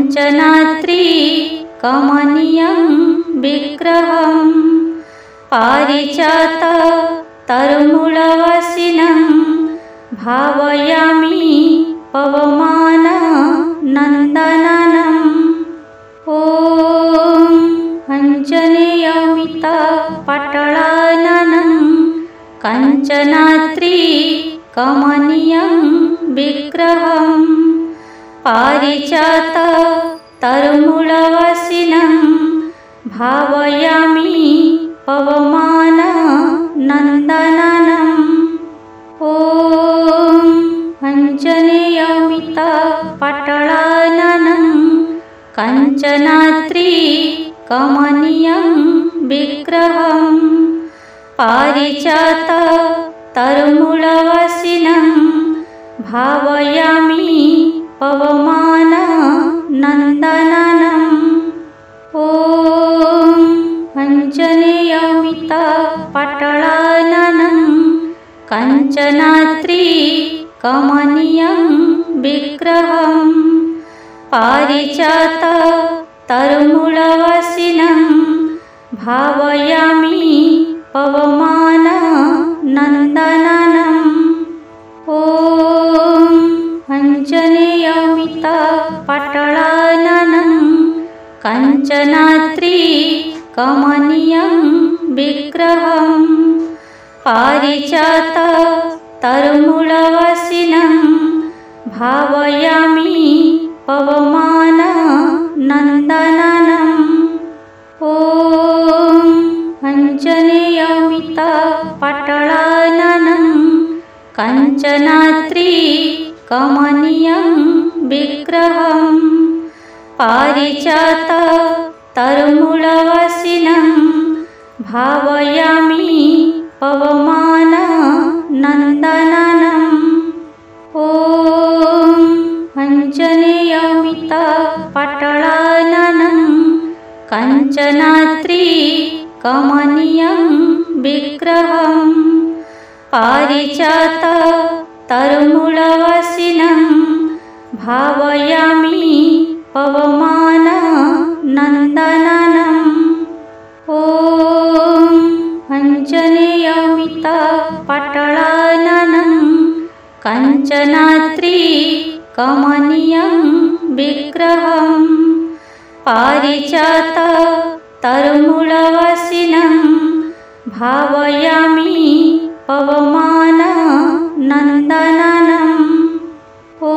काञ्चनाद्रि कमनीयं विग्रहं पारिजात तरुमूलवासिनं भावयामि पवमाननन्दनम्। ॐ आञ्जनेयमितपटलाननं काञ्चनाद्रि कमनीयं विग्रहं पारिजात तरुमूलवासिनं भावयामि पवमाननन्दनम्। ॐ आञ्जनेयमितपटलाननं काञ्चनाद्रि कमनीयं विग्रहं पारिजात तरुमूलवासिनं भावयामि पवमाननन्दनम्। ॐ आञ्जनेयमितपटलाननं काञ्चनाद्रि कमनीयं विग्रहं पारिजात तरुमूलवासिनं भावयामि पवमाननन्दनम्। ॐ आञ्जनेयमितपटलाननं काञ्चनाद्रि कमनीयं विग्रहं पारिजात तरुमूलवासिनं भावयामि पवमाननन्दनम्। ॐ आञ्जनेयमितपटलाननं काञ्चनाद्रि कमनीयं विग्रहं पारिजात तरुमूलवासिनं भावयामि पवमाननन्दनम्। ॐ आञ्जनेयमितपटलाननं काञ्चनाद्रि कमनीयं विग्रहं पारिजात तरुमूलवासिनं भावयामि पवमाननन्दनम्। ॐ आञ्जनेयमितपटलाननं काञ्चनाद्रि कमनीयं विग्रहं पारिजात तरुमूलवासिनं भावयामि पवमाननन्दनम्। ॐ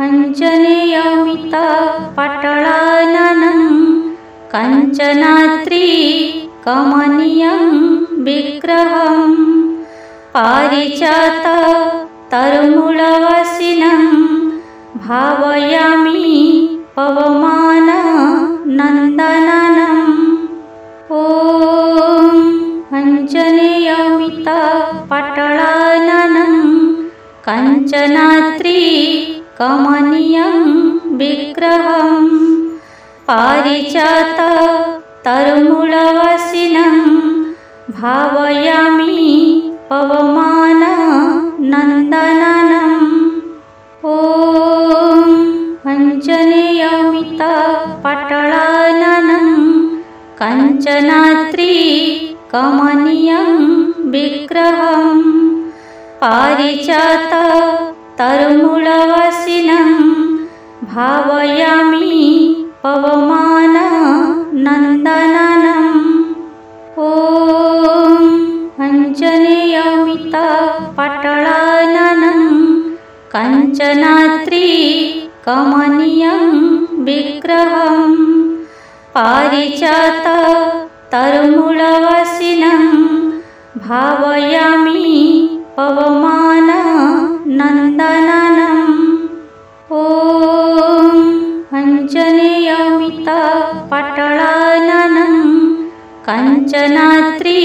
आञ्जनेयमितपटलाननं काञ्चनाद्रि कमनीयं विग्रहं पारिजात तरुमूलवासिनं भावयामि पवमाननन्दनम्। ॐ आञ्जनेयमितपटलाननं काञ्चनाद्रि कमनीयं विग्रहं पारिजात तरुमूलवासिनं भावयामि पवमाननन्दनम्। ॐ आञ्जनेयमितपटलाननं काञ्चनाद्रि कमनीयं विग्रहं पारिजात तरुमूलवासिनं भावयामि पवमाननन्दनम्। ॐ आञ्जनेयमितपटलाननं काञ्चनाद्रि कमनीयं विग्रहं पारिजात तरुमूलवासिनं भावयामि पवमाननन्दनम्। ॐ आञ्जनेयमितपटलाननं काञ्चनाद्रि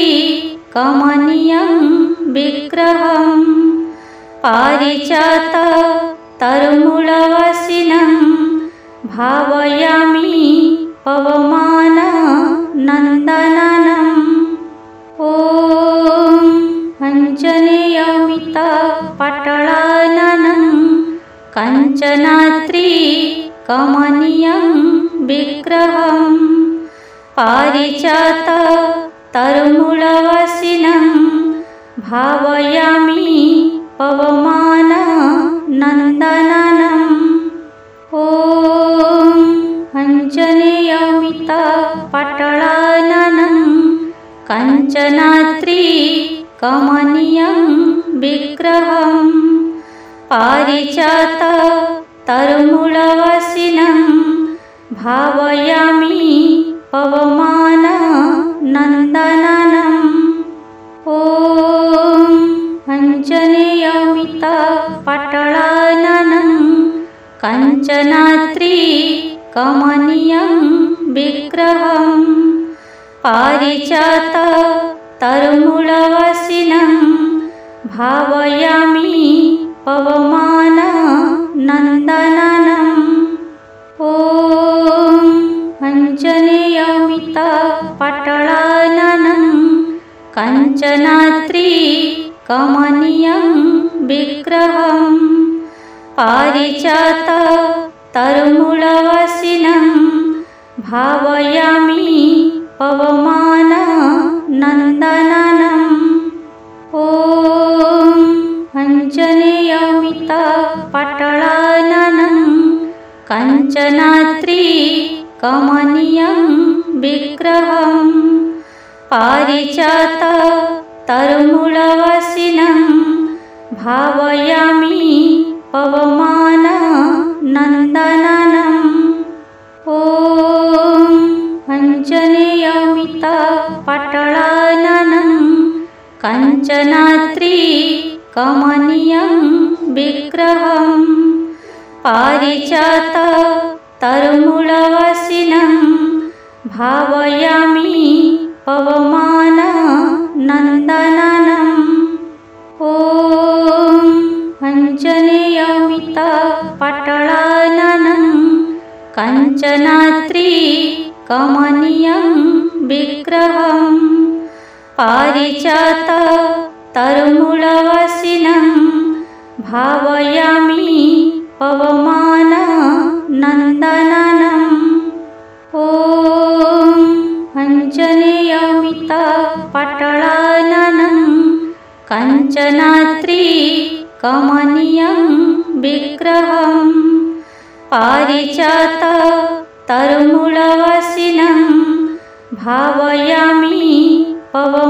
कमनीयं विग्रहं पारिजात तरुमूलवासिनं भावयामि पवमाननन्दनम्। ॐ आञ्जनेयमितपटलाननं काञ्चनाद्रि कमनीयं विग्रहं पारिजात तरुमूलवासिनं भावयामि पवमाननन्दनम्। ॐ आञ्जनेयमितपटलाननं काञ्चनाद्रिकमनीयं विग्रहं पारिजात तरुमूलवासिनं भावयामि पवमाननन्दनम्। ॐ आञ्जनेयमितपटलाननं काञ्चनाद्रिकमनीयं विग्रहं पारिजात तरुमूलवासिनं भावयामि पवमाननन्दनम्। ॐ आञ्जनेयमितपटलाननं काञ्चनाद्रिकमनीयं विग्रहं पारिजात तरुमूलवासिनं भावयामि पवमाननन्दनम्। ॐ आञ्जनेयमितपटलाननं काञ्चनाद्रिकमनीयं विग्रहं पारिजात तरुमूलवासिनं भावयामि पवमाननन्दनम्। ॐ आञ्जनेयमितपटलाननं काञ्चनाद्रिकमनीयं विग्रहं पारिजात तरुमूलवासिनं भावयामि पवमाननन्दनम्। ॐ आञ्जनेयमितपटलाननं काञ्चनाद्रिकमनीयं विग्रहं पारिजात तरुमूलवासिनं भावयामि पवमाननन्दनम्। ॐ आञ्जनेयमितपटलाननं काञ्चनाद्रिकमनीयं विग्रहं पारिजात तरुमूलवासिनं भावयामि पवमाननन्दनम्।